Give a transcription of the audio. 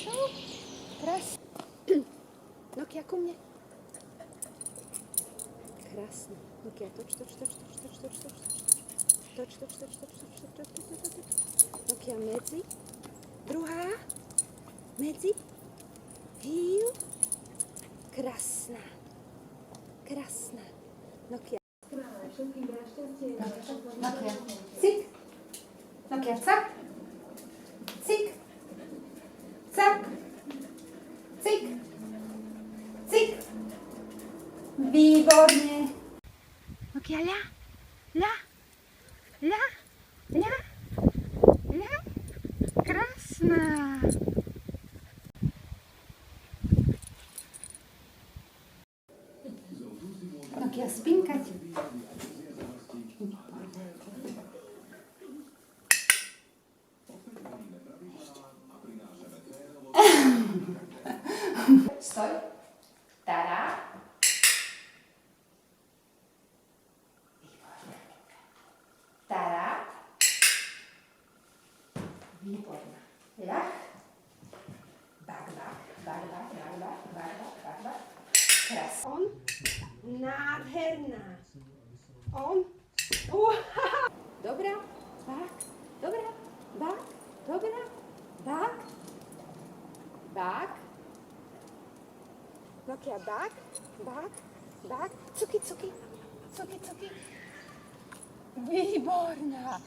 No, krásne. Nokia, ku mne. Krásne. Nokia, toč. Nokia, medzi. Druhá. Medzi. Hýl. Krásna. Nokia. Nokia. Cik. Nokia, cak. Cik. Cak. Cik. Cik. Výborne. Nokia, ľa. Krásna. Nokia, spinkať. Stoj. Tada. Tada. Výborná. Ľah. Bak. Krásne. On. Nádherná. On. Dobrá. Bak. Dobrá. Bak. Dobrá. Bak. Bak. Nokia, bak. Cuky. Výborná.